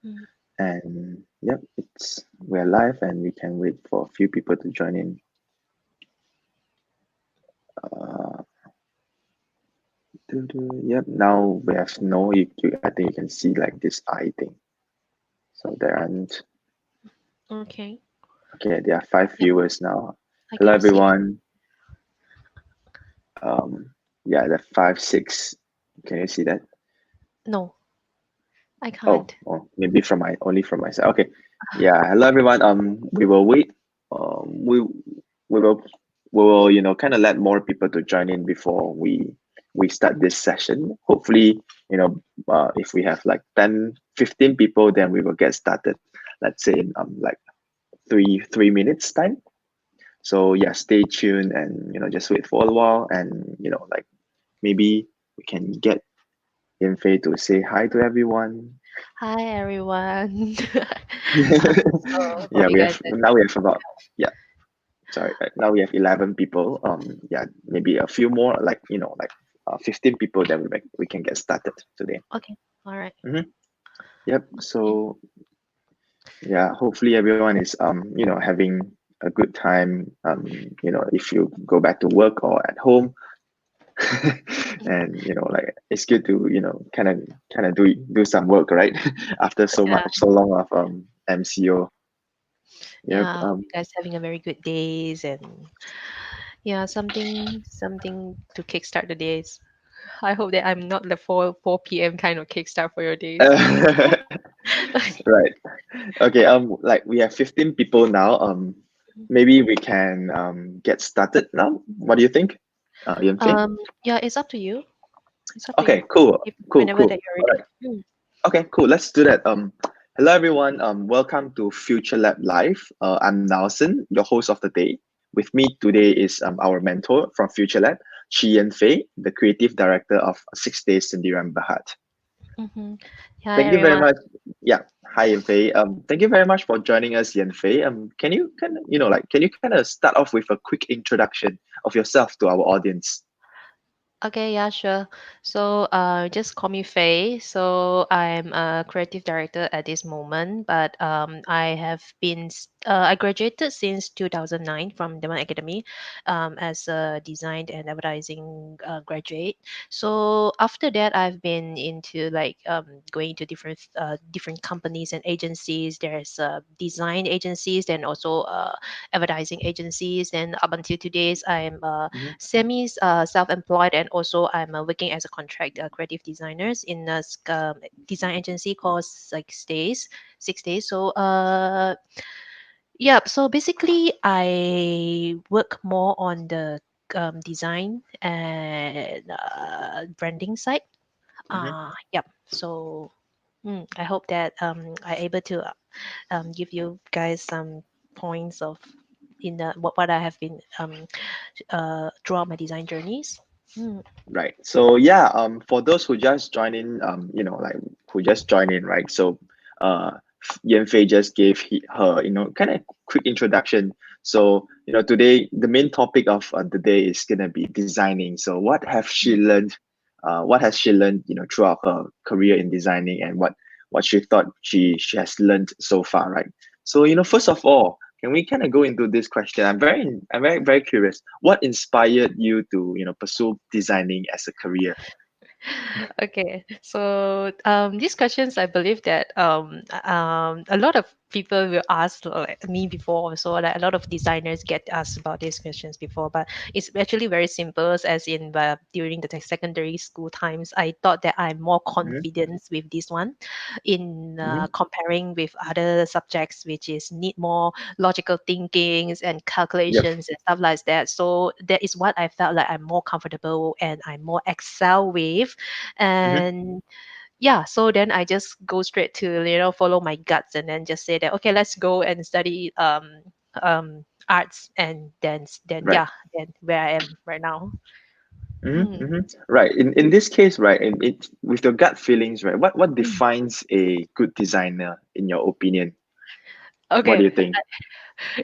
Mm. And yep, we're live and we can wait for a few people to join in. Uh, yep, now we have no. I think you can see like this eye thing. So there aren't. Okay. Okay, there are five Yep, viewers now. I Hello can see. everyone. Yeah, the five six. Can you see that? No, I Oh, can't. maybe from my only from my side. Okay. Yeah. Hello everyone. We will wait. We will kind of let more people to join in before we start this session. Hopefully, if we have like 10, 15 people, then we will get started. Let's say in like three minutes time. So yeah, stay tuned and just wait for a while and like maybe we can get Yan Fei to say hi to everyone. Hi, everyone. So Yeah, hope you we guys have are now we have about yeah, sorry, now we have 11 people. Yeah, maybe a few more, like 15 people, then we can get started today. okay. All right. Hmm. Yep. So yeah, hopefully everyone is having a good time. If you go back to work or at home, and like it's good to kind of do some work, right? After Yeah, so long of MCO. Yep. yeah. Hope you guys having a very good days and yeah, something to kickstart the days. I hope that I'm not the 4 p.m. kind of kickstart for your days. Right. Okay. Like we have 15 people now. Maybe we can get started now. What do you think, Yunfei? Yeah, it's up to you. It's up to you. Okay. Cool. If Cool. whenever Cool. that you're All ready. right. Okay. Cool. Let's do that. Hello everyone. Welcome to Future Lab Live. I'm Nelson, your host of the day. With me today is our mentor from Future Lab, Chee Yan Feei, the creative director of 6 Days Sdn Bhd. Mm-hmm. Hi Thank you very everyone. much. Yeah. Hi, Yan Fei. Thank you very much for joining us, Yan Fei. Can you kind of start off with a quick introduction of yourself to our audience? Okay, yeah, sure. So, just call me Faye. So, I'm a creative director at this moment, but I graduated since 2009 from Demand Academy, as a design and advertising graduate. So after that, I've been into like going to different companies and agencies. There's design agencies and also advertising agencies. And up until today's, I'm Mhm. semi self-employed, and also I'm working as a contract creative designers in a design agency called six days. So yeah, so basically I work more on the design and branding side. Mhm. Yep. So I hope that I able to give you guys some points of in what I have been throughout my design journeys. Mm. Right. So yeah, for those who just joined in, like who just joined in, right? So, uh, Yan Fei just gave her, kind of quick introduction. So, today the main topic of the day is gonna be designing. So, what have she learned? What has she learned, throughout her career in designing, and what she thought she has learned so far, right? So, first of all, can we kind of go into this question? I'm very curious. What inspired you to pursue designing as a career? Okay, so these questions, I believe that a lot of people will ask like, me before, so like a lot of designers get asked about these questions before, but it's actually very simple. As in, during the secondary school times, I thought that I'm more Mm-hmm. confident with this one, in Mm-hmm. comparing with other subjects, which is need more logical thinkings and Yep. calculations and stuff like that. So that is what I felt like I'm more comfortable and I'm more excel with. Mm-hmm. And yeah, so then I just go straight to follow my guts and then just say that okay, let's go and study arts, and then Right. yeah, then where I am right now. Mm-hmm. Mm. Mm-hmm. Right. In this case, right, and it with your gut feelings, right, what Mm. defines a good designer in your opinion? What do Okay, you think?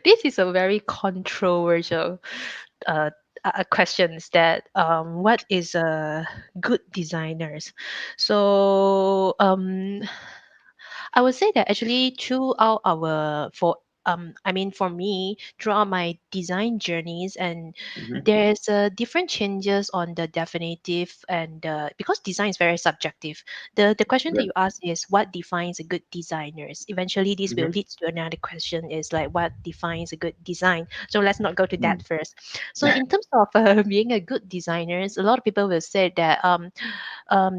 this is a very controversial uh, questions that what is a good designers. So I would say that actually throughout our for I mean for me throughout my design journeys, and Mm-hmm. there's different changes on the definitive, and because design is very subjective. The question that Yep. you ask is what defines a good designers. Eventually, this will Mm-hmm. lead to another question: is like what defines a good design. So let's not go to that Mm. first. So in terms of being a good designers, a lot of people will say that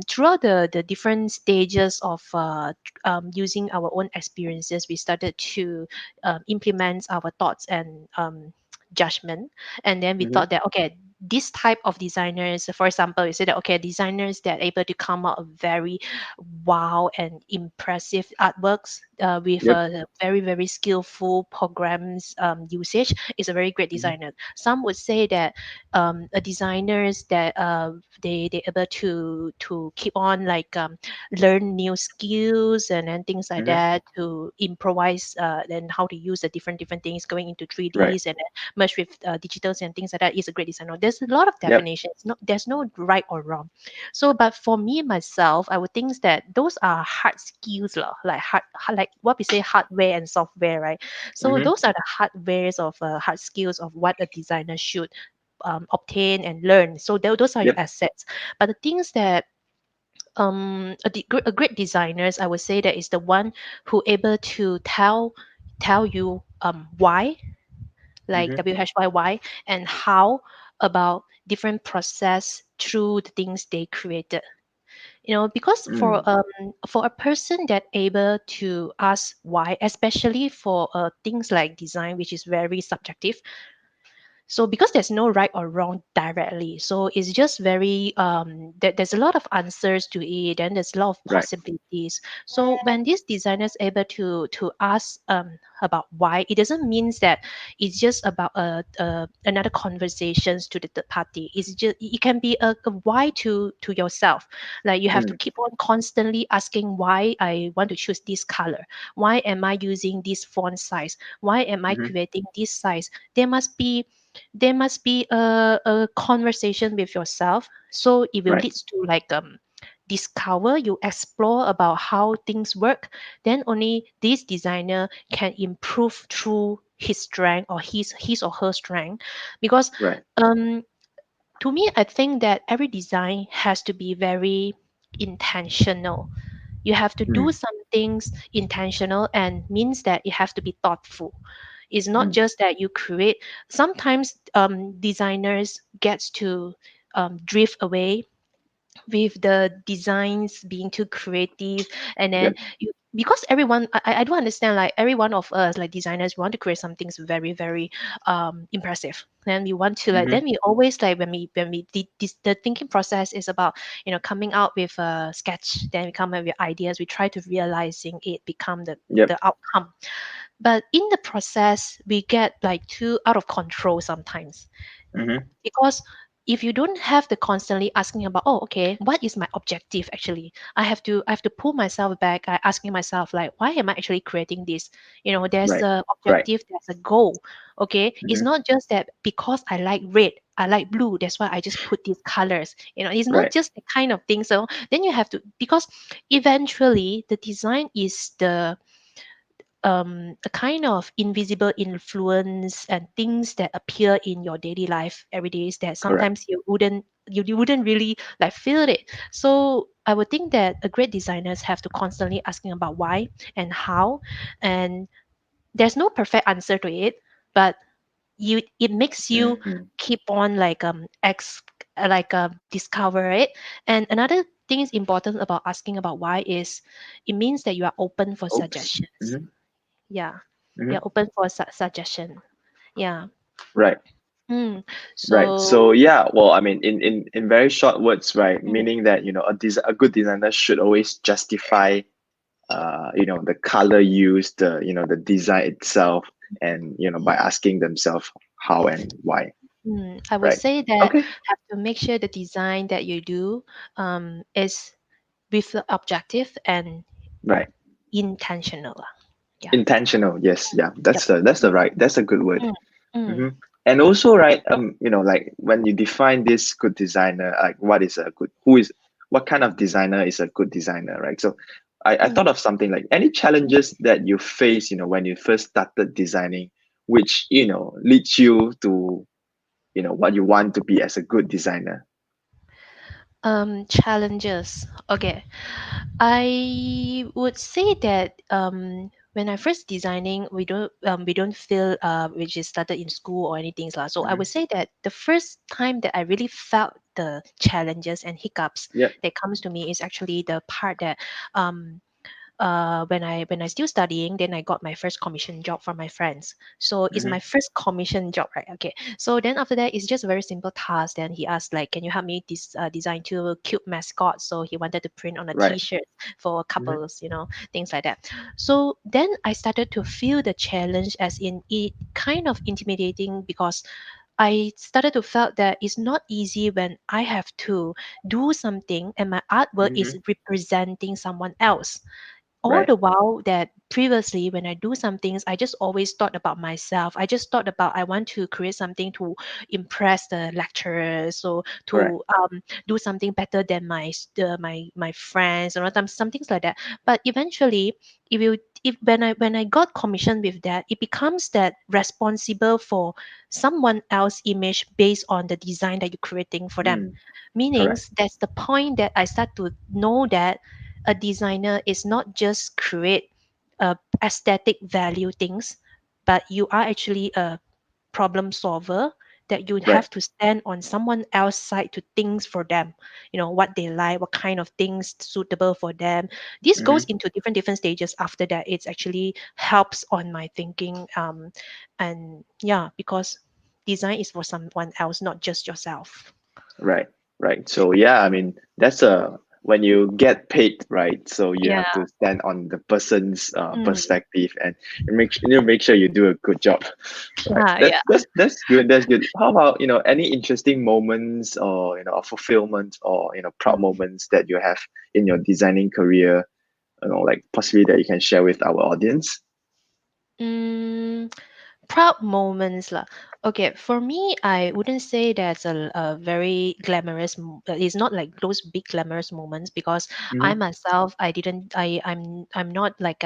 throughout the different stages of using our own experiences, we started to implement our thoughts and judgment. And then we Mm-hmm. thought that, okay, this type of designers, for example, we said that, okay, designers that are able to come out with very wow and impressive artworks with Yep. a very, very skillful programs usage is a very great Mm-hmm. designer. Some would say that a designers that they able to keep on like learn new skills and things like Mm-hmm. that, to improvise and how to use the different things going into Right. 3Ds and then merge with digitals and things like that is a great designer. There's a lot of Yep. definitions. No, there's no right or wrong. So, but for me myself, I would think that those are hard skills, lah, like like what we say hardware and software, right? So Mm-hmm. those are the hardwares of hard skills of what a designer should obtain and learn. So those are your Yep. assets. But the things that a great designers, I would say that is the one who able to tell you why, like Mm-hmm. why and how about different process through the things they created. You know, because Mm. for a person that able to ask why, especially for things like design, which is very subjective. So because there's no right or wrong directly, so it's just very there's a lot of answers to it, and there's a lot of Right. possibilities. So when these designers able to ask about why, it doesn't mean that it's just about another conversations to the third party. It's just, it can be a why to yourself. Like you have to Mm. keep on constantly asking why I want to choose this color, why am I using this font size, why am I Mm-hmm. creating this size. There must be a conversation with yourself, so it will Right. lead to like discover, you explore about how things work. Then only this designer can improve through his strength or his or her strength. Because Right. um to me, I think that every design has to be very intentional. You have to do Mm. some things intentional, and means that it has to be thoughtful. It's not Mm. just that you create. Sometimes designers gets to drift away with the designs being too creative, and then Yep. because everyone, I do understand, like every one of us like designers, we want to create some things very very impressive. Then we want to like, Mm-hmm. then we always like when we the thinking process is about, you know, coming out with a sketch, then we come up with ideas, we try to realizing it become Yep. the outcome. But in the process we get like too out of control sometimes. Mm-hmm. Because if you don't have the constantly asking about, oh, okay, what is my objective actually, I have to pull myself back, asking myself like, why am I actually creating this. You know, there's Right. a Right. objective, there's a goal. Okay, it's Mm-hmm. not just that because I like red, I like blue, that's why I just put these colors. You know, it's not Right. just the kind of thing. So then you have to, because eventually the design is the a kind of invisible influence and things that appear in your daily life every day that Correct. sometimes you wouldn't really like feel it. So I would think that a great designers have to constantly asking about why and how, and there's no perfect answer to it, but it makes you Mm. keep on like discover it. And another thing is important about asking about why is it means that you are open for Oops. suggestions. Mm-hmm. Yeah, Mm-hmm. you're open for suggestion. Yeah. Right. Mm. Right. So So yeah, well, I mean, in very short words, right, mm, meaning that, a good designer should always justify, the color used, the design itself, and by asking themselves how and why. I would Right. say that Okay. have to make sure the design that you do is with the objective and Right. intentional lah. Yeah. Intentional. Yes. Yeah. Yep. That's a good word. Mm, mm, Hmm. And also, right, like when you define this good designer, like what kind of designer is a good designer, right? So, I Mm. thought of something like any challenges that you face, when you first started designing, which, leads you to, what you want to be as a good designer. Challenges. Okay. I would say that when I first designing, we don't feel which is started in school or anything lah. So I Mm-hmm. would say that the first time that I really felt the challenges and hiccups Yep. that comes to me is actually the part that um when I still studying, then I got my first commission job from my friends. So it's Mm-hmm. my first commission job, right? Okay. So then after that, it's just a very simple task. Then he asked like, can you help me design two cute mascots? So he wanted to print on a Right. T-shirt for Mm-hmm. couples, things like that. So then I started to feel the challenge as in it kind of intimidating because I started to felt that it's not easy when I have to do something and my artwork Mm-hmm. is representing someone else all Right. the while that previously when I do some things, I just always thought about myself. I just thought about I want to create something to impress the lecturers, so Correct. to do something better than my friends, or some things like that. But eventually, if you if when I got commissioned with that, it becomes that responsible for someone else image based on the design that you're creating for them. Mm. Meaning Correct. that's the point that I start to know that a designer is not just create aesthetic value things, but you are actually a problem solver that you Right. have to stand on someone else's side to things for them, what they like, what kind of things suitable for them. This goes Mm-hmm. into different stages. After that, it's actually helps on my thinking, and yeah, because design is for someone else, not just yourself. Right, right. So yeah, I mean that's a when you get paid, right? So you Yeah. have to stand on the person's Mm. perspective, and you make sure you do a good job. Right. That's Yeah. that's that's good. That's good. How about any interesting moments or fulfillment or proud Mm. moments that you have in your designing career? Like possibly that you can share with our audience. Mm, proud moments lah. Okay, for me, I wouldn't say that's a very glamorous. It's not like those big glamorous moments because I Mm-hmm. myself, I didn't, I'm not like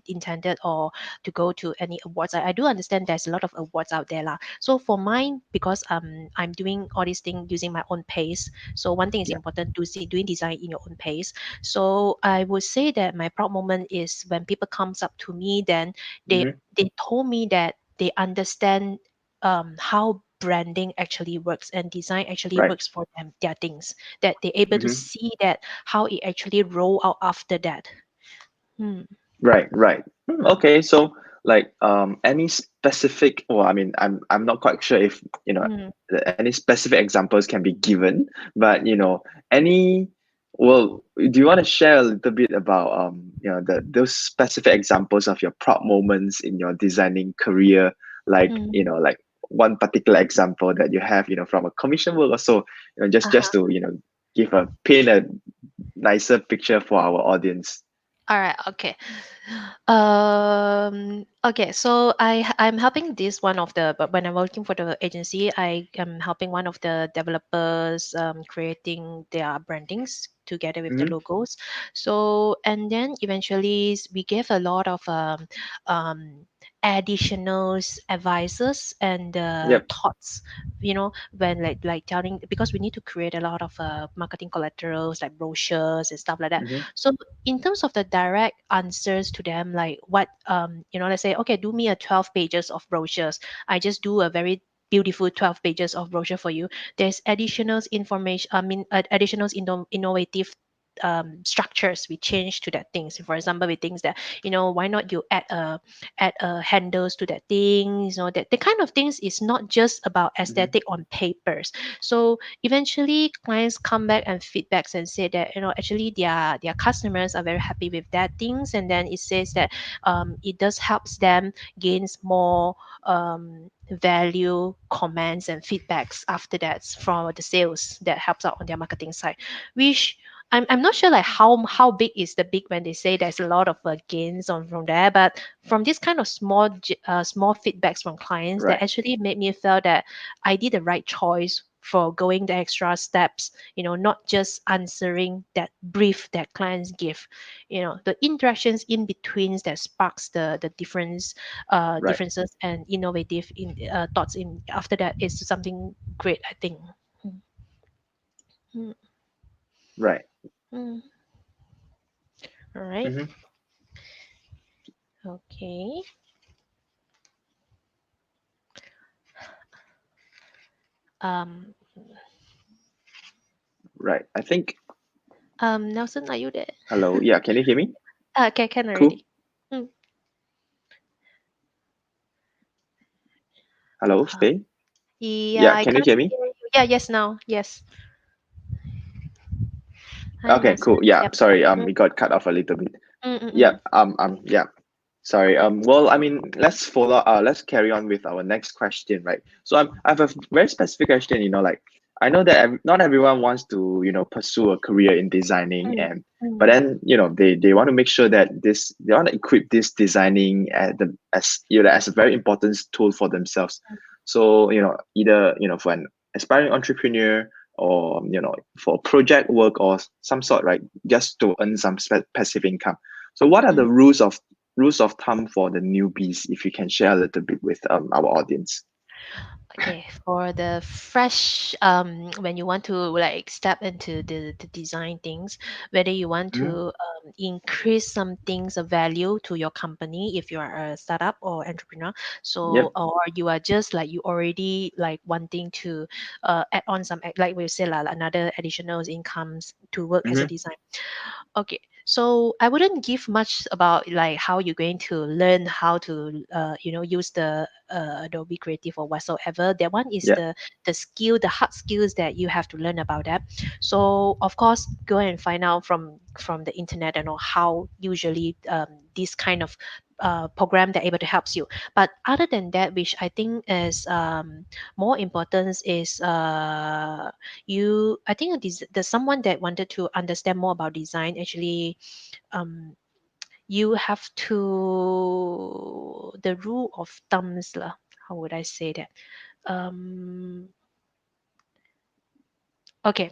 intended or to go to any awards. I do understand there's a lot of awards out there lah. So for mine, because I'm doing all these things using my own pace. So one thing is Yeah. important to see doing design in your own pace. So I would say that my proud moment is when people comes up to me, then they Mm-hmm. they told me that they understand how branding actually works and design actually Right. works for them their things, that they're able to Mm-hmm. see that how it actually roll out after that. Hmm. Right, right. Okay, so like any specific, well, I mean, I'm not quite sure if Hmm. any specific examples can be given, but any, well, do you want to share a little bit about those specific examples of your proud moments in your designing career, like Hmm. like one particular example that you have, from a commission work or so, just Uh-huh. to give a paint a nicer picture for our audience. All right, okay. Okay, so I'm helping this one of the, but when I'm working for the agency, I am helping one of the developers creating their brandings together with the Mm-hmm. logos. So and then eventually we gave a lot of um additional advices and Yep. thoughts, when like telling, because we need to create a lot of marketing collaterals like brochures and stuff like that. Mm-hmm. So in terms of the direct answers to them, like what let's say, okay, do me a 12 pages of brochures. I just do a very beautiful 12 pages of brochure for you. There's additional information, I mean, additional innovative structures we change to that things. For example, we things that, why not you add handles to that things, that the kind of things is not just about Mm-hmm. aesthetic on papers. So eventually clients come back and feedbacks and say that, actually their customers are very happy with that things, and then it says that it does helps them gains more value comments and feedbacks after that from the sales that helps out on their marketing side, which I'm not sure like how big is the big when they say there's a lot of gains on from there, but from this kind of small feedbacks from clients that Right. actually made me feel that I did the right choice for going the extra steps, not just answering that brief that clients give. The interactions in between that sparks the Right. differences and innovative in thoughts in after that is something great, I think. Mm, mm, Right. mm. All right. Mm-hmm. Okay. um Right. I think. Nelson, are you there? Hello. Yeah. Can you hear me? Okay, can Cool. already. Mm. Hello. uh, Stay. yeah, Yeah. I Can you can't hear me? hear you. Yeah, yes, now, yes. Hi, Okay. Nelson. Cool. Yeah. Yep. Sorry. Mm, We got cut off a little bit. mm, mm, Yeah. mm. Yeah. Sorry. Well, I mean, let's follow. Let's carry on with our next question, right? So, I have a very specific question. Like, I know that not everyone wants to, pursue a career in designing, Mm, and but mm, then, they want to make sure that they want to equip this designing as a very important tool for themselves. So, either for an aspiring entrepreneur, or for project work or some sort, right? Just to earn some passive income. So, what are the mm. rules of thumb for the newbies, if you can share a little bit with our audience? Okay, for the fresh, when you want to like step into the design things, whether you want Mm-hmm. to increase some things of value to your company if you are a startup or entrepreneur, so Yep. or you are just like you already like wanting to add on some like we say like another additional incomes to work as a Mm-hmm. design. Okay, so I wouldn't give much about like how you're going to learn how to use the Adobe Creative or whatsoever. That one is Yeah. the skill, the hard skills that you have to learn about that. So of course, go and find out from the internet and know how usually this kind of program that able to helps you. But other than that, which I think is more important is I think there's someone that wanted to understand more about design actually. um you have to the rule of thumbs lah. How would I say that? Okay.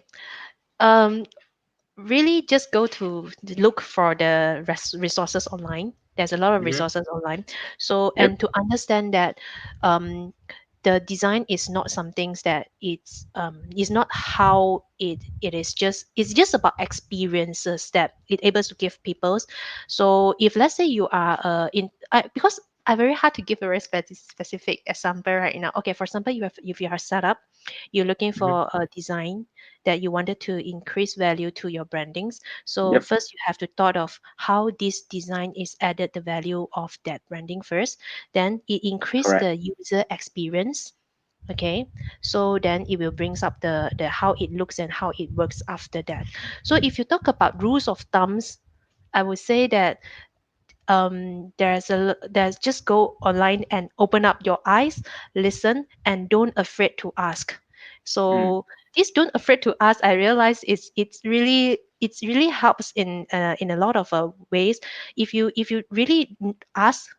um really just go to look for the resources online. There's a lot of Mm-hmm. resources online. So Yep. and to understand that um the design is not some things that it's not how it is just it's just about experiences that it able to give people. So if let's say you are because I very hard to give a very specific example right now. Okay, for example, if you are set up, you're looking Mm-hmm. for a design that you wanted to increase value to your brandings. So Yep. first you have to thought of how this design is added the value of that branding first. Then it increase Correct. the user experience. Okay, so then it will brings up the how it looks and how it works after that. So if you talk about rules of thumbs, I would say that there's just go online and open up your eyes, listen, and don't afraid to ask. Mm. So this don't afraid to ask, I realize it's really helps in a lot of ways. If you really ask,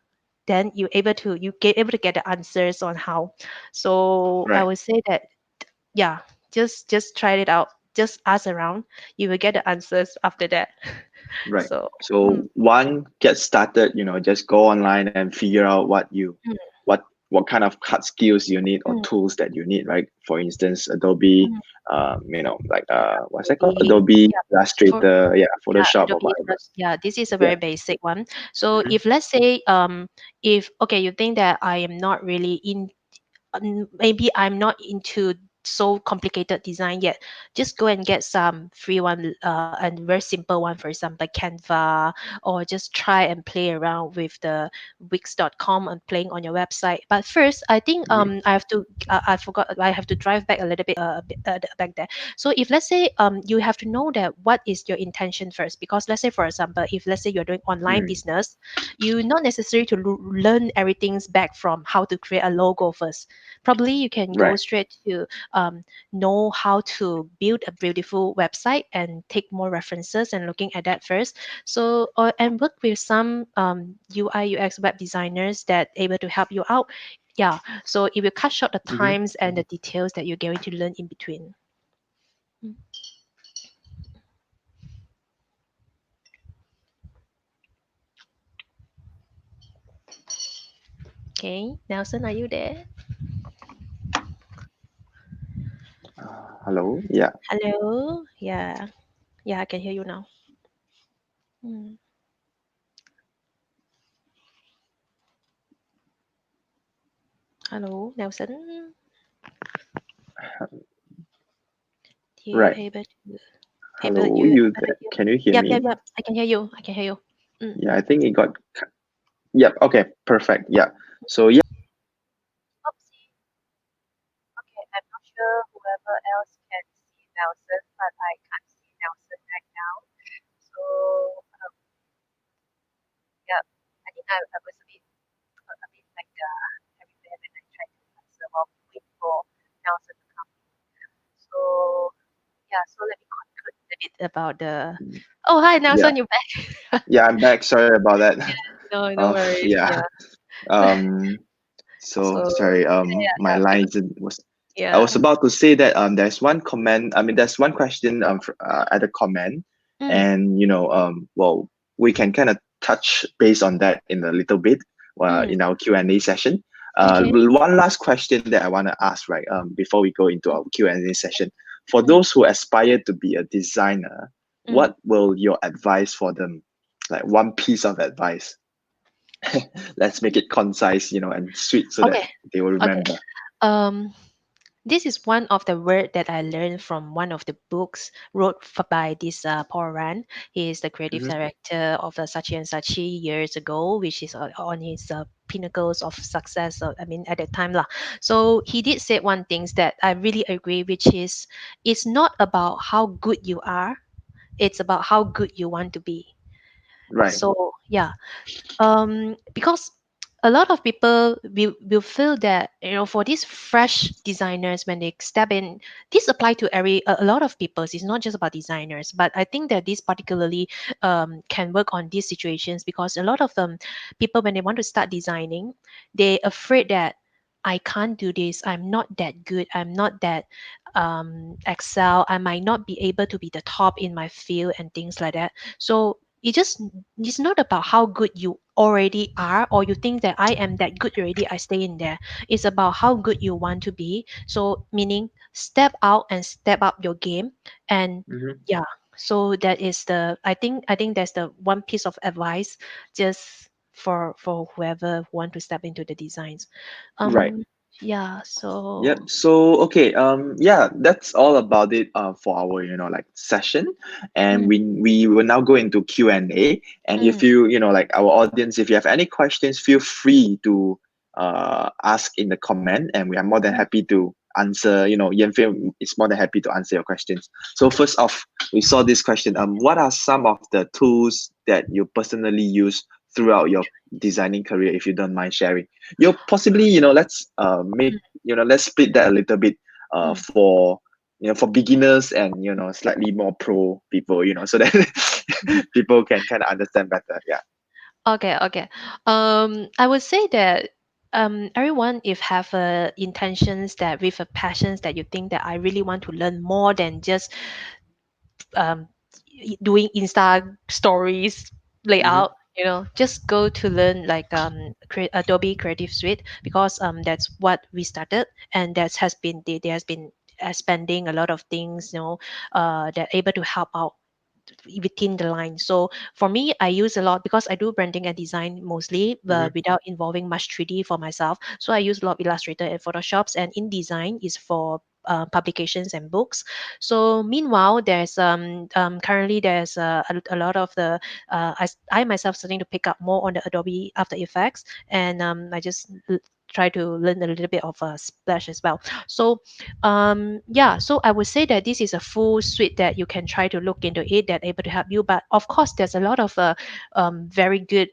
then you get able to get the answers on how. So I Right. would say that yeah, just try it out, just ask around, you will get the answers after that. Right. So So, one, get started. Just go online and figure out mm, what kind of hard skills you need, or mm, tools that you need. Right. For instance, Adobe. mm. Like what's that called? Maybe Adobe yeah, for Illustrator. Yeah. yeah, Photoshop or Adobe whatever. Plus. Yeah, this is a Yeah. very basic one. So Mm-hmm. if let's say if okay, you think that I am not really in maybe I'm not into so complicated design yet, just go and get some free one and very simple one, for example Canva, or just try and play around with the wix.com and playing on your website. But first I think Mm-hmm. I forgot, I have to drive back a little bit back there. So if let's say you have to know that what is your intention first, because let's say for example if let's say you're doing online Mm. business, you not necessary to learn everything's back from how to create a logo first. Probably you can go Right. straight to know how to build a beautiful website and take more references and looking at that first. So and work with some UI UX web designers that able to help you out. yeah, so it will cut short the Mm-hmm. times and the details that you're going to learn in between. Mm. Okay, Nelson, are you there? Hello. Yeah. Hello. Yeah, yeah, I can hear you now. Mm. Hello, Nelson. Do you Right. able Hello. you You able there? you? Can you hear Yep, yep, me? yep. I can hear you. I can hear you. Mm. Yeah, I think it got. Yep. Okay. Perfect. Yeah. So yeah. Oopsie. Okay, I'm not sure whoever else can see Nelson, but I can't see Nelson right now. So, um, yeah, I think I was a bit like having them and I tried to answer while we wait for Nelson to come. So, yeah, so let me conclude a bit about the. Oh, hi, Yeah. Nelson, you're back. Yeah. I'm back. Sorry about that. No, no worries. Yeah. Yeah. Um. So So, sorry. yeah, My yeah, line yeah, was. I yeah. was about to say that there's one comment. I mean, there's one question at a comment, Mm, and well, we can kind of touch base on that in a little bit, mm, in our Q&A session. okay. One last question that I want to ask, right? Before we go into our Q&A session, for Mm, those who aspire to be a designer, mm. what will your advice for them? Like one piece of advice. Let's make it concise, and sweet so that Okay, they will okay. remember. Um, this is one of the word that I learned from one of the books wrote by this Paul Rand. He is the creative Hmm. director of the Saatchi and Saatchi years ago, which is on his pinnacles of success. I mean, at that time lah. So he did say one things that I really agree, which is it's not about how good you are, it's about how good you want to be. Right. So yeah, because a lot of people will feel that for these fresh designers when they step in, this apply to a lot of people. It's not just about designers, but I think that this particularly can work on these situations because a lot of people when they want to start designing, they afraid that I can't do this, I'm not that good, I'm not that excel, I might not be able to be the top in my field and things like that. So it's not about how good you already are or you think that I am that good already, I stay in there. It's about how good you want to be. So meaning step out and step up your game. And Hmm. yeah, so that is the I think that's the one piece of advice just for whoever want to step into the designs. Right. um yeah, Yep. so So okay. Yeah, that's all about it. For our like session, and mm, we will now go into Q&A. And if mm, like our audience, if you have any questions, feel free to ask in the comment, and we are more than mm, happy to answer. Yan Fei is more than happy to answer your questions. So first off, we saw this question. What are some of the tools that you personally use throughout your designing career? If you don't mind sharing, you possibly let's make mm, let's split that a little bit mm. for for beginners and slightly more pro people, so that people can kind of understand better. Yeah. Okay, okay. I would say that everyone if have intentions that with a passions that you think that I really want to learn more than just um doing Insta stories Mm-hmm. layout, just go to learn like Adobe Creative Suite because that's what we started and that has been there has been spending a lot of things, that able to help out within the line. So for me, I use a lot because I do branding and design mostly Mm-hmm. without involving much 3D for myself. So I use a lot of Illustrator and Photoshops, and InDesign is for publications and books. So meanwhile, there's currently there's a lot of the I myself starting to pick up more on the Adobe After Effects, and I just try to learn a little bit of Splash as well. So yeah, so I would say that this is a full suite that you can try to look into it that able to help you, but of course there's a lot of very good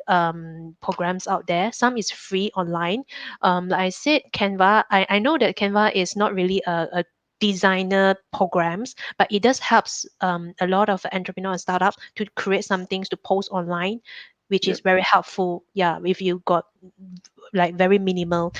programs out there. Some is free online. Like I said, Canva, I know that Canva is not really a designer programs, but it does helps a lot of entrepreneur and startup to create some things to post online, which is Yep. very helpful. Yeah, if you got like very minimal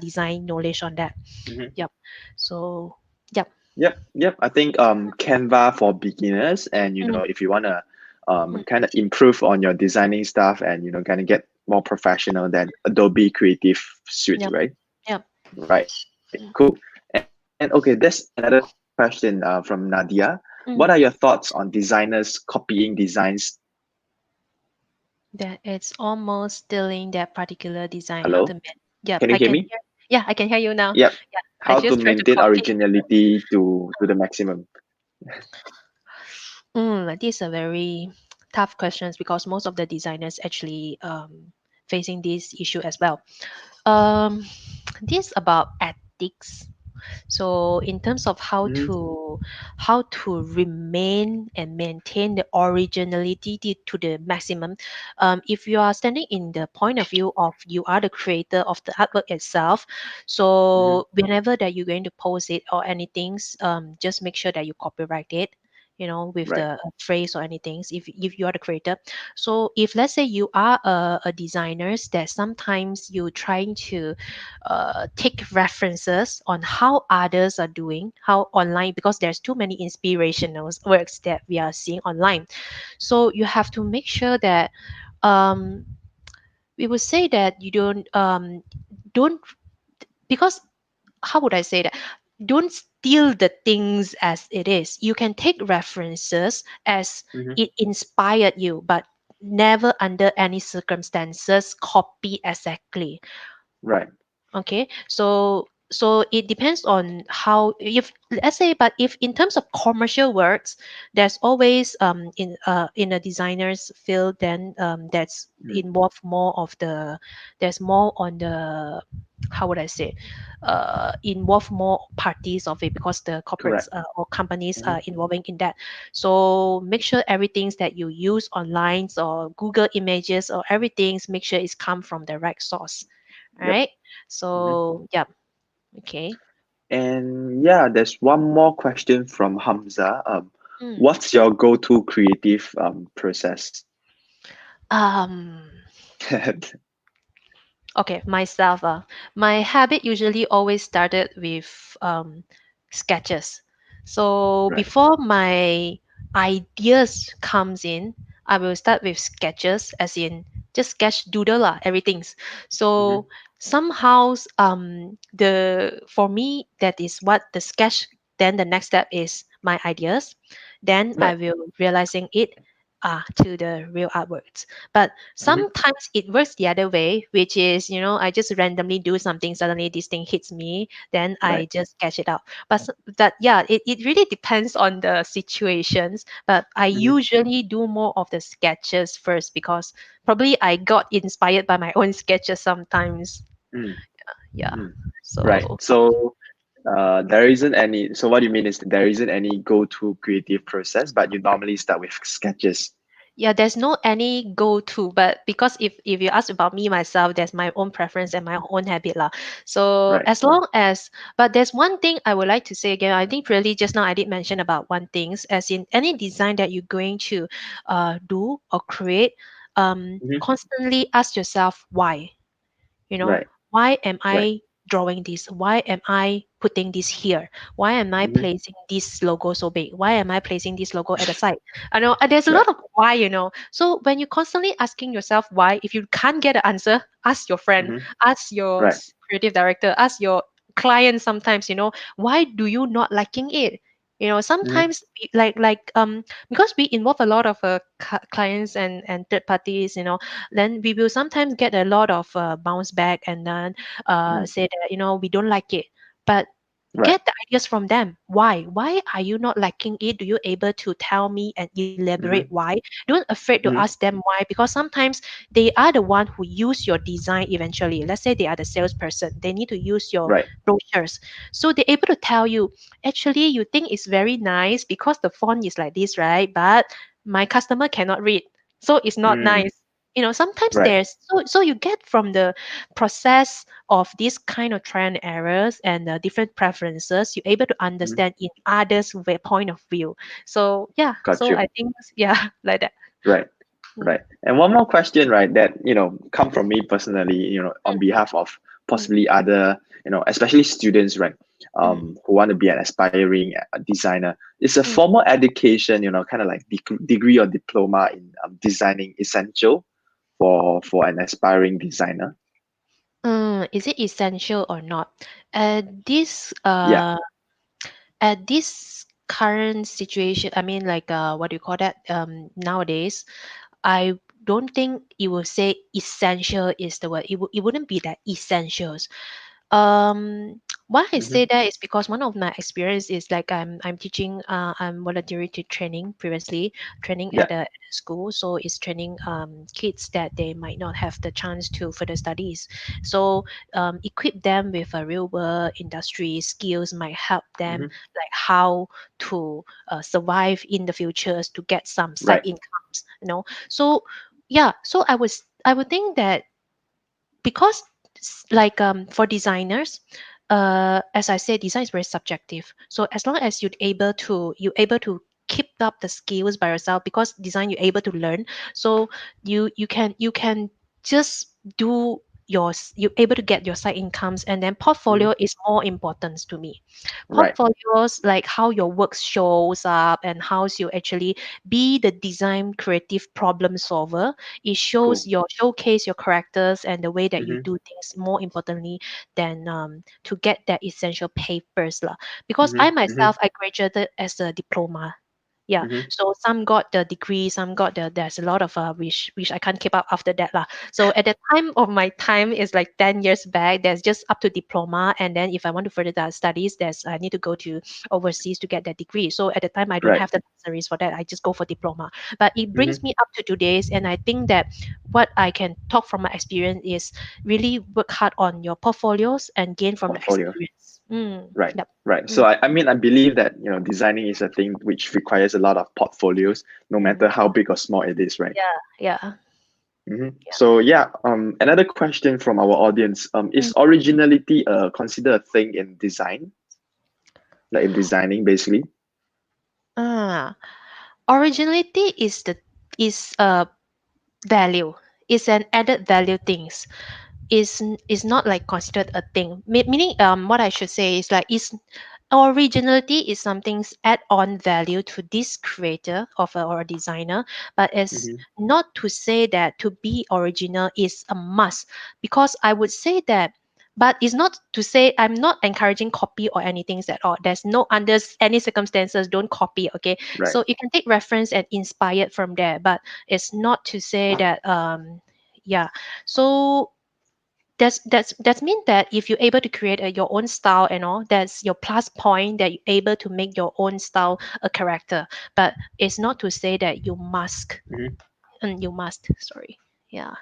design knowledge on that. Mhm. Yep. So yep. Yep, yep. I think Canva for beginners, and Mm, if you wanna mm, kind of improve on your designing stuff, and kind of get more professional, than Adobe Creative Suite, yep. right? Yep. Right. Cool. And okay, there's another question from Nadia. What are your Mm. thoughts on designers copying designs? That it's almost stealing that particular design. How to Hello, make? Yep, can you I hear can me? hear. Yeah, I can hear you now. Yep. Yeah, I How to just try to maintain copy. originality to the maximum? These are very tough questions because most of the designers actually facing this issue as well. Um, this about ethics. So in terms of Hmm. how to remain and maintain the originality to the maximum, if you are standing in the point of view of you are the creator of the artwork itself, Hmm. so whenever that you're going to post it or anything, just make sure that you copyright it. With Right. the phrase or anything, if you are the creator. So if let's say you are a designer, that sometimes you trying to take references on how others are doing, how online, because there's too many inspirational works that we are seeing online. So you have to make sure that um, we would say that you don't because how would I say that? Don't steal the things as it is. You can take references as Hmm. it inspired you, but never under any circumstances copy exactly. Right. Okay, so it depends on how, if let's say, but if in terms of commercial works, there's always in a designer's field, then that's Mm. involved more of the, there's more on the, how would I say, involve more parties of it because the corporates Correct. or companies Hmm. are involving in that. So make sure everything's that you use online or Google images or everything's, make sure it's come from the right source. All Yep. right. Hmm. So, yeah. Okay. And yeah, there's one more question from Hamza. Mm. What's your go-to creative process? Um, okay, myself. My habit usually always started with sketches. So Right. before my ideas comes in, I will start with sketches, as in just sketch doodle lah, everything's. Hmm. So somehow the for me that is what the sketch. Then the next step is my ideas. Then I Right. will realizing it to the real artworks. But Hmm. sometimes it works the other way, which is, I just randomly do something, suddenly this thing hits me, then I Right. just sketch it out. But that, yeah, it really depends on the situations. But I Hmm. usually do more of the sketches first because probably I got inspired by my own sketches sometimes. Mm. Yeah. Mm. Right. So So there isn't any. So what you mean is there isn't any go-to creative process, but you normally start with sketches. yeah, there's no any go-to, but because if you ask about me myself, there's my own preference and my own habit lah. So Right. as long as, but there's one thing I would like to say again. I think really just now I did mention about one things, as in any design that you're going to do or create, Hmm. constantly ask yourself why. you know Right. why am Right. I drawing this? Why am I putting this here? Why am I Hmm. placing this logo so big? Why am I placing this logo at the side? I know there's a Right. lot of why. So when you're constantly asking yourself why, if you can't get an answer, ask your friend, Hmm. ask your Right. creative director, ask your client. Sometimes, why do you not liking it? Hmm. Sometimes because we involve a lot of clients and third parties. Then we will sometimes get a lot of bounce back, and then Mm. say that we don't like it. But Right. get the ideas from them. Why are you not liking it? Do you able to tell me and elaborate Hmm. why? Don't afraid to Hmm. ask them why, because sometimes they are the one who use your design eventually. Let's say they are the salesperson, they need to use your Right. brochures, so they're able to tell you, actually you think it's very nice because the font is like this, right? But my customer cannot read, so it's not Mm. nice. Sometimes Right. there's, so you get from the process of this kind of trial and errors and different preferences, you're able to Hmm. understand in others point of view. So yeah, Got so you. I think yeah, like that. Right. Right. And one more question, right, that, come from me personally, on Mm, behalf of mm, possibly other, especially students, right, mm, who want to be an aspiring designer. Is a mm. formal education, kind of like degree or diploma in designing essential for an aspiring designer? Is it essential or not? At this Yeah. at this current situation, I mean, like what do you call that? Nowadays, I don't think you will say essential is the word. It wouldn't be that essentials. um why I Mm-hmm. say that is because one of my experience is like I'm teaching, I'm voluntary to training previously, training Yeah. at a school, so it's training kids that they might not have the chance to further studies. So equip them with a real world industry skills might help them, Mm-hmm. like how to survive in the futures to get some side Right. incomes, so yeah, so I would think that because like for designers, as I said, design is very subjective, so as long as you able to keep up the skills by yourself, because design you're able to learn, so you can just do you're able to get your side incomes, and then Mm-hmm. portfolio is more important to me. Right. Portfolios, like how your work shows up and how you actually be the design creative problem solver. It shows Cool. your showcase your characters and the way that you Mm-hmm. do things more importantly than to get that essential papers lah. Because I Mm-hmm. Mm-hmm. myself, I graduated as a diploma. Yeah, Mm-hmm. so some got the degree, some got there's a lot of which I can't keep up after that lah. So at the time of my time is like 10 years back, there's just up to diploma, and then if I want to further the studies, there's I need to go to overseas to get that degree. So at the time I don't Right. have the necessaries for that, I just go for diploma. But it brings Mm-hmm. me up to today's, and I think that what I can talk from my experience is really work hard on your portfolios and gain from the Portfolio. experience. Right, Yep. right. So Mm, I mean, I believe that designing is a thing which requires a lot of portfolios, no mm. matter how big or small it is, right? Yeah, yeah, yeah. So yeah, another question from our audience, is Mm. originality considered a thing in design, like in designing, basically? Ah, originality is a value. It's an added value things. Is not like considered a thing. Meaning, what I should say is like is originality is something's add-on value to this creator of or a designer, but it's Mm-hmm. not to say that to be original is a must. Because I would say that, but it's not to say I'm not encouraging copy or anything at all. There's no under any circumstances don't copy, okay? Right. So you can take reference and inspired from there, but it's not to say that yeah. So that's mean that if you're able to create your own style and all, that's your plus point, that you're able to make your own style a character. But it's not to say that you must, Mm-hmm. and you must, sorry. Yeah.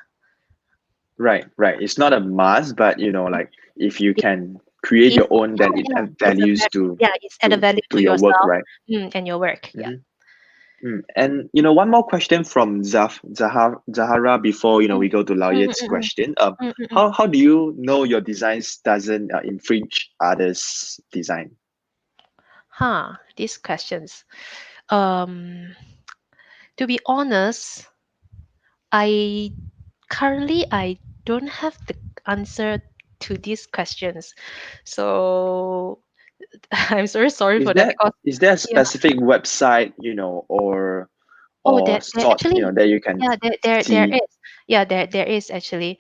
Right, right. It's not a must, but like if you If, can create if your own, then it yeah, adds it's a values yeah, it's add a value to to your work, yourself, right? and your work. Yeah. And one more question from Zahara before Mm, we go to mm, Laoyet's mm, mm, question. mm, mm, mm. How do you know your designs doesn't infringe others' design? Huh, these questions. Um, to be honest, I I don't have the answer to these questions. So I'm very sorry Is for that there because is there a yeah. specific website Oh, or there sort actually, that you can yeah, there see? is. Yeah, there is actually.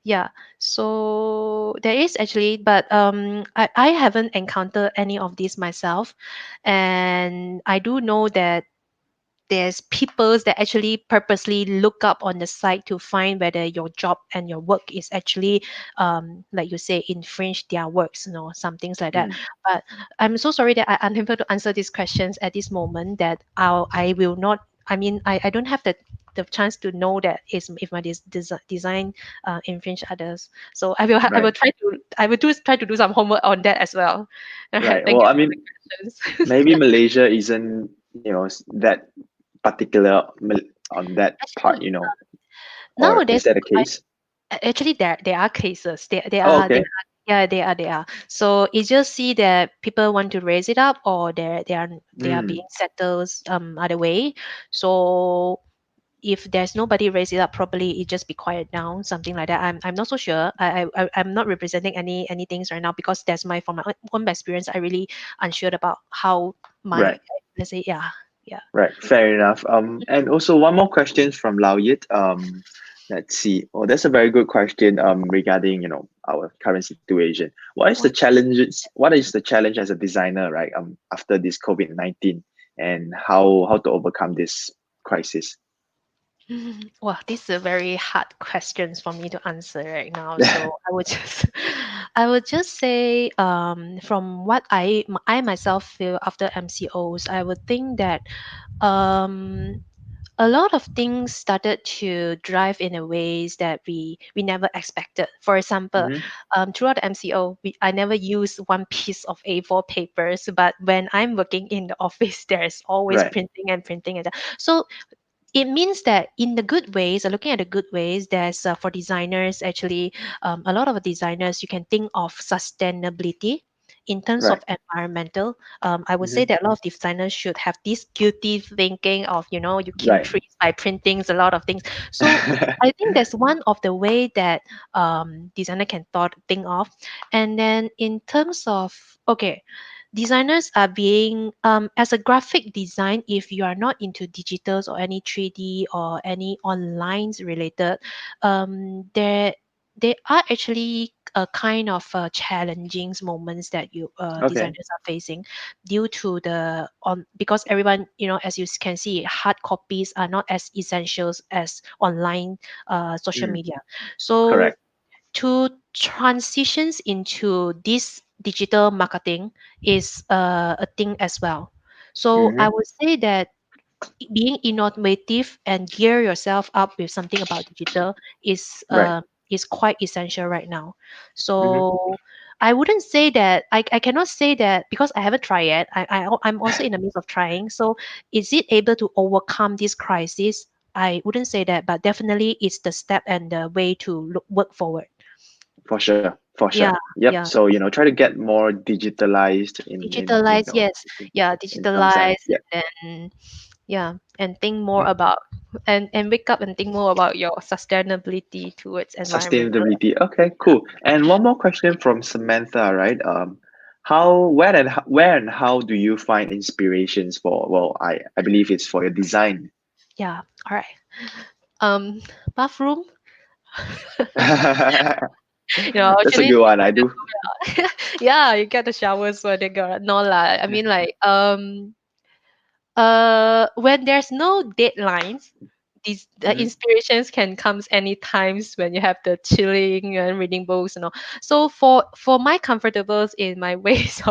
Yeah. So there is actually, but I haven't encountered any of these myself. And I do know that there's people that actually purposely look up on the site to find whether your job and your work is actually like you say infringe their works, some things like that. Mm, But I'm so sorry that I'm unable to answer these questions at this moment, that I will not, I mean, I don't have the chance to know that is if my design infringe others. So I will right, try to do some homework on that as well. All right, right. thank Well, you I for mean, the questions. maybe Malaysia isn't that particular on that part, Actually, or nowadays is that the case? actually there are cases, Oh, they okay. are, yeah, they are. So you just see that people want to raise it up, or they are Mm, being settled other way. So if there's nobody raise it up, probably it just be quiet down, something like that. I'm not so sure. I'm not representing any things right now, because that's my from my own experience. I really unsure about how my, Right. let's say, yeah, yeah. Right, fair enough. And also one more question from Lao Yit. Let's see. Oh, that's a very good question. Regarding our current situation. What is the What? challenges? What is the challenge as a designer, right? After this COVID-19, and how to overcome this crisis? Well, this is a very hard questions for me to answer right now. So I would just, I would just say, from what I myself feel after MCOs, I would think that um, a lot of things started to drive in a ways that we never expected. For example, Mm-hmm. throughout the MCO, I never use one piece of A4 papers, but when I'm working in the office, there's always Right. printing and printing and that. So it means that in the good ways, looking at the good ways, there's for designers actually, a lot of designers, you can think of sustainability in terms of Right. environmental. I would say Mm-hmm. that a lot of designers should have this guilty thinking of, you kill Right. trees by printing a lot of things. So I think that's one of the way that designer can think of. And then in terms of, okay, designers are being, as a graphic design, if you are not into digitals or any 3D or any online related, there are actually a kind of challenging moments that you Okay. designers are facing, due to the on because everyone, as you can see, hard copies are not as essentials as online social Mm, media. So correct. to transitions into this digital marketing is a thing as well. So I Mm-hmm. would say that being innovative and gear yourself up with something about digital is Right. quite essential right now. Mm-hmm. So I wouldn't say that I cannot say that because I haven't tried yet. I'm also in the midst of trying. So is it able to overcome this crisis? I wouldn't say that, but definitely it's the step and the way to work forward. For sure. For sure. Yeah, Yep. yeah. So try to get more digitalized in Digitalize, yes. Yeah, in some sense. digitalize, Yeah. and then yeah, and think more about, and wake up and think more about your sustainability towards environmental. Sustainability. Okay, Yeah. cool. And one more question from Samantha, right? How, where and how do you find inspirations for? Well, I believe it's for your design. Yeah. All right. Um, bathroom. That's a Actually, good one. I do. yeah, you get the showers when they go. No lah. I mean, like, when there's no deadlines, these the Hmm. inspirations can comes any times when you have the chilling and reading books and all. So for my comfortables in my ways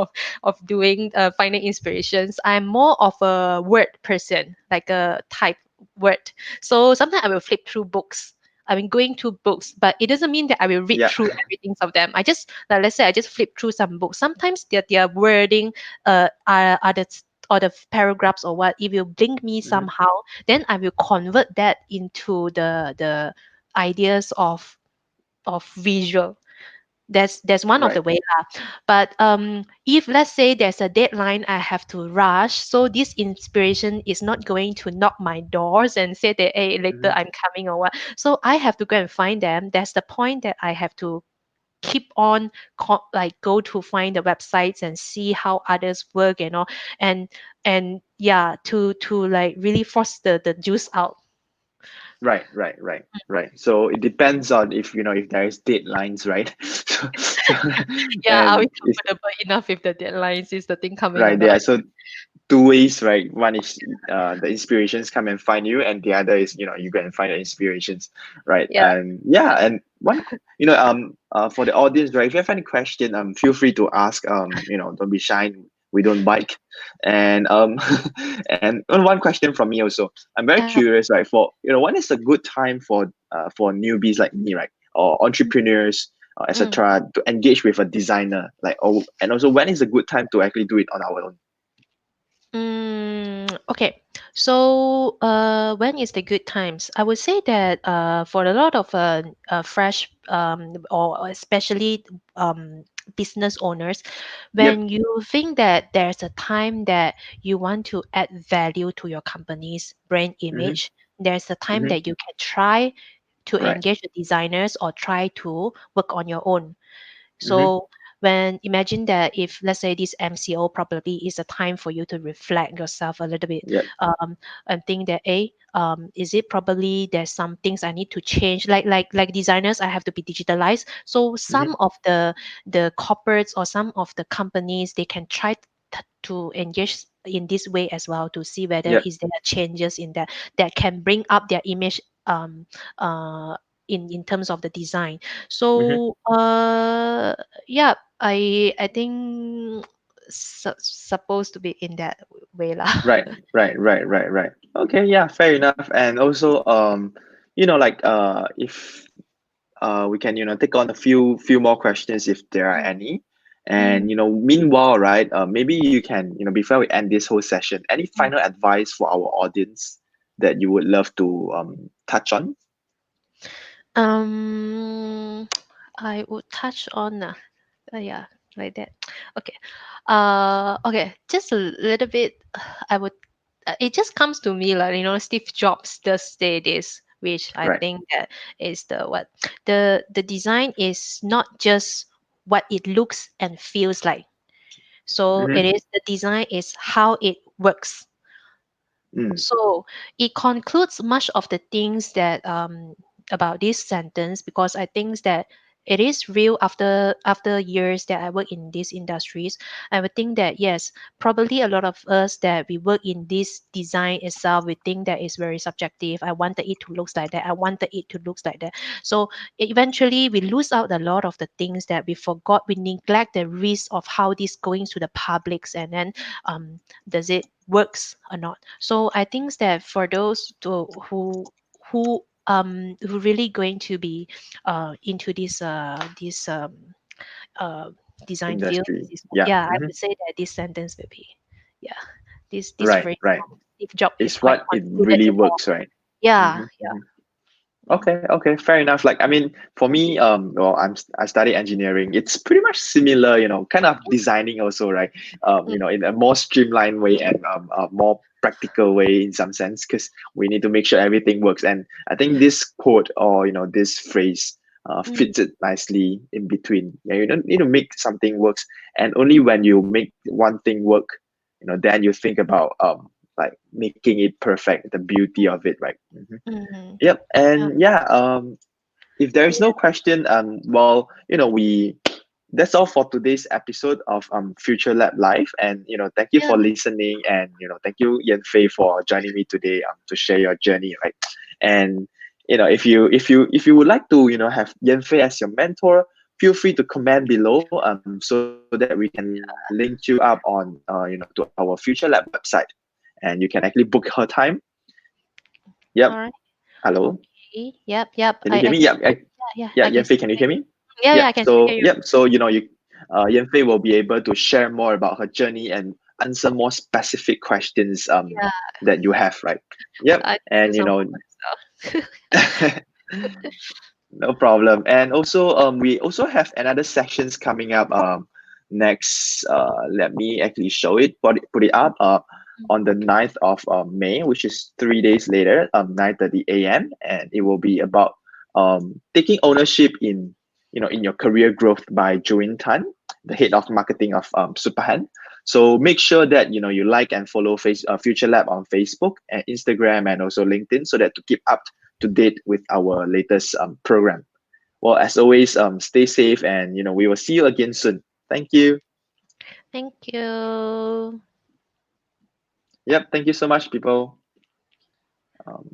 of doing, finding inspirations, I'm more of a word person, like a type word. So sometimes I will flip through books. I mean, going through books, but it doesn't mean that I will read Yeah. through everything of them. I just, like, let's say I just flip through some books. Sometimes their wording are the or the paragraphs or what, if you blink me Hmm. somehow, then I will convert that into the ideas of visual. That's one of Right. the way lah. But if let's say there's a deadline, I have to rush, so this inspiration is not going to knock my doors and say that, hey, later Hmm. I'm coming or what. So I have to go and find them. That's the point that I have to keep on like go to find the websites and see how others work and all, and yeah, to like really force the juice out. Right. So it depends on if if there is deadlines, right? So Yeah, are we and it's comfortable enough with the deadlines is the thing coming or right not? there. So two ways, right? One is the inspirations come and find you, and the other is you go and find the inspirations, right? Yeah, And yeah, and for the audience, right? If you have any question, feel free to ask. Don't be shy. We don't bite. And and one question from me also. I'm very yeah. curious, right? For when is a good time for newbies like me, right, or entrepreneurs, Mm. etc., to engage with a designer, like, oh, and also when is a good time to actually do it on our own? Okay, so when is the good times? I would say that for a lot of fresh, or especially business owners, Yep. when you think that there's a time that you want to add value to your company's brand Mm-hmm. image, there's a time Mm-hmm. that you can try to Right. engage the designers or try to work on your own. Mm-hmm. So when imagine that if let's say this MCO probably is a time for you to reflect yourself a little bit, Yep. and think that is it probably there's some things I need to change, like designers I have to be digitalized. So Mm-hmm. some of the corporates or some of the companies they can try to engage in this way as well to see whether Yep. is there changes in that that can bring up their image uh in terms of the design. Mm-hmm. So yeah, I think supposed to be in that way lah. Right. Right. Right. Right. Right. Okay. Yeah. Fair enough. And also, like, if we can take on a few more questions if there are any. And Mm, meanwhile, right, maybe you can, before we end this whole session, any mm. final advice for our audience that you would love to touch on? Um, I would touch on yeah, like that. Okay. Okay, just a little bit. I would. It just comes to me like Steve Jobs does say this, which I Right. think that is the what the design is not just what it looks and feels like. So Mm-hmm. it is the design is how it works. Mm, So it concludes much of the things that about this sentence because I think that it is real after years that I work in these industries. I would think that yes, probably a lot of us that we work in this design itself, we think that is very subjective. I wanted it to look like that. I wanted it to look like that. So eventually we lose out a lot of the things that we forgot. We neglect the risk of how this going to the publics and then does it works or not. So I think that for those who really going to be into this uh, design field, industry. Yeah. yeah, I Mm-hmm. would say that this sentence will be yeah this Right. phrase Right. Steve Jobs is It's quite what it concluded really it all. works, right? Yeah, Mm-hmm. yeah. Mm-hmm. Okay, okay, fair enough. Like, I mean, for me, well, I study engineering. It's pretty much similar, kind of designing also, right? Mm, In a more streamlined way and a more practical way in some sense, because we need to make sure everything works. And I think this quote or this phrase mm, fits it nicely in between. Yeah, you don't need to make something works, and only when you make one thing work, then you think about like making it perfect, the beauty of it, right? Mhm. mm, Yep. yeah, And yeah, if there is yeah, no question, well, we that's all for today's episode of Future Lab Live. And thank you yeah. for listening, and thank you Yan Fei for joining me today to share your journey, right? And if you would like to have Yan Fei as your mentor, feel free to comment below so that we can link you up on to our Future Lab website, and you can actually book her time. Yep. All right. Hello. Okay. Yep. Yep. Can you hear I me? can. Yeah, Yeah. yeah, I can Yanfei, still can you hear hear you. me? Yeah. Yeah. Yep. I can still So hear you. yep. So Yanfei will be able to share more about her journey and answer more specific questions Yeah. that you have, right? Yep. I can do And some homework as well. no problem. And also we also have another sections coming up next let me actually show it, put it up on the 9th of May, which is 3 days later, 9:30 a.m. And it will be about taking ownership in your career growth by Join Tan, the head of marketing of Superhand. So make sure that you like and follow Future Lab on Facebook and Instagram and also LinkedIn, so that to keep up to date with our latest program. Well, as always, stay safe, and we will see you again soon. Thank you. Thank you. Yep, thank you so much, people. Um,